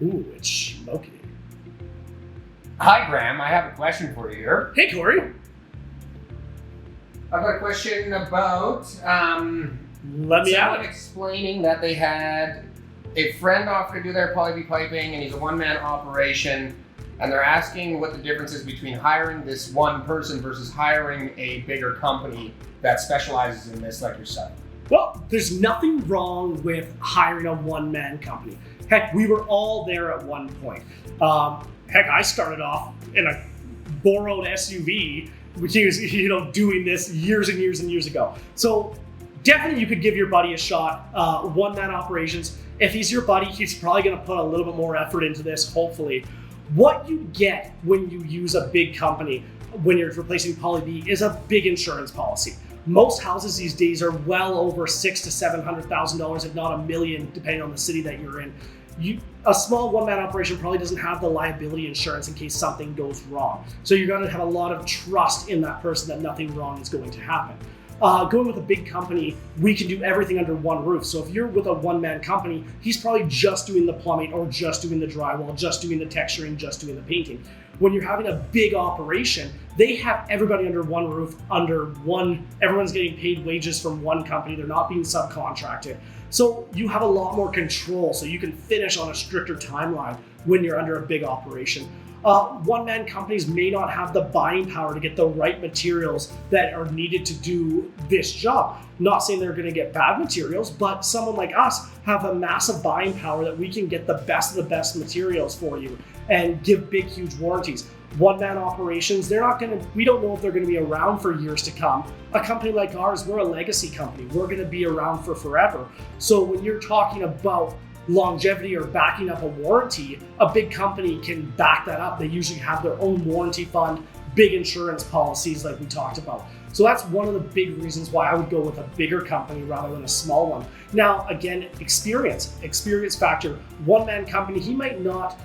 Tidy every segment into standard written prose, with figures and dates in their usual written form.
Ooh, it's smoky. Hi, Graham. I have a question for you here. Hey, Corey. I've got a question about Let me someone out. explaining that they had a friend offer to do their PolyB piping, and he's a one-man operation, and they're asking what the difference is between hiring this one person versus hiring a bigger company that specializes in this, like yourself. Well, there's nothing wrong with hiring a one-man company. Heck, we were all there at one point. Heck, I started off in a borrowed SUV, which is, doing this years and years and years ago. So definitely you could give your buddy a shot. One-man operations. If he's your buddy, he's probably going to put a little bit more effort into this, hopefully. What you get when you use a big company, when you're replacing PolyB, is a big insurance policy. Most houses these days are well over $600,000 to $700,000, if not $1 million, depending on the city that you're in. A small one-man operation probably doesn't have the liability insurance in case something goes wrong. So you're going to have a lot of trust in that person that nothing wrong is going to happen. Going with a big company, we can do everything under one roof. So if you're with a one-man company, he's probably just doing the plumbing or just doing the drywall, just doing the texturing, just doing the painting. When you're having a big operation, they have everybody under one roof, everyone's getting paid wages from one company. They're not being subcontracted. So you have a lot more control, so you can finish on a stricter timeline when you're under a big operation. One-man companies may not have the buying power to get the right materials that are needed to do this job. Not saying they're going to get bad materials, but someone like us have a massive buying power that we can get the best of the best materials for you and give big, huge warranties. One-man operations, we don't know if they're going to be around for years to come. A company like ours, we're a legacy company. We're going to be around for forever. So when you're talking about longevity or backing up a warranty, a big company can back that up. They usually have their own warranty fund, big insurance policies like we talked about. So that's one of the big reasons why I would go with a bigger company rather than a small one. Now, again, experience factor. One-man company, he might not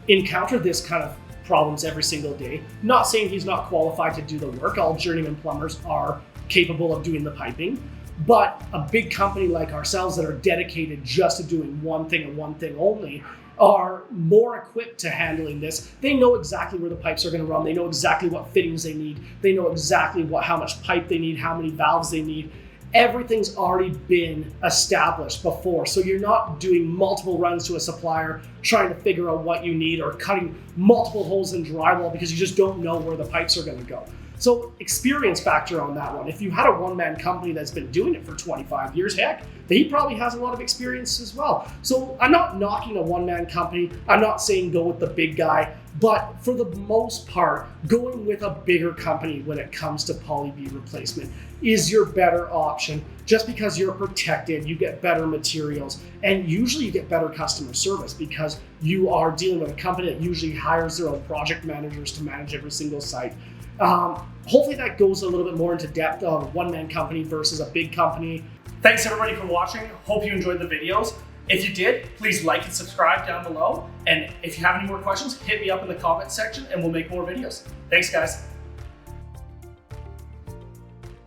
encounter this kind of problems every single day. Not saying he's not qualified to do the work. All journeyman plumbers are capable of doing the piping. But a big company like ourselves that are dedicated just to doing one thing and one thing only are more equipped to handling this. They know exactly where the pipes are going to run. They know exactly what fittings they need. They know exactly how much pipe they need, how many valves they need. Everything's already been established before. So you're not doing multiple runs to a supplier trying to figure out what you need or cutting multiple holes in drywall because you just don't know where the pipes are going to go. So experience factor on that one. If you had a one-man company that's been doing it for 25 years, heck, he probably has a lot of experience as well. So I'm not knocking a one-man company. I'm not saying go with the big guy, but for the most part, going with a bigger company when it comes to PolyB replacement is your better option just because you're protected, you get better materials, and usually you get better customer service because you are dealing with a company that usually hires their own project managers to manage every single site. Hopefully that goes a little bit more into depth of a one-man company versus a big company. Thanks everybody for watching. Hope you enjoyed the videos. If you did, please like and subscribe down below. And if you have any more questions, hit me up in the comment section and we'll make more videos. Thanks guys.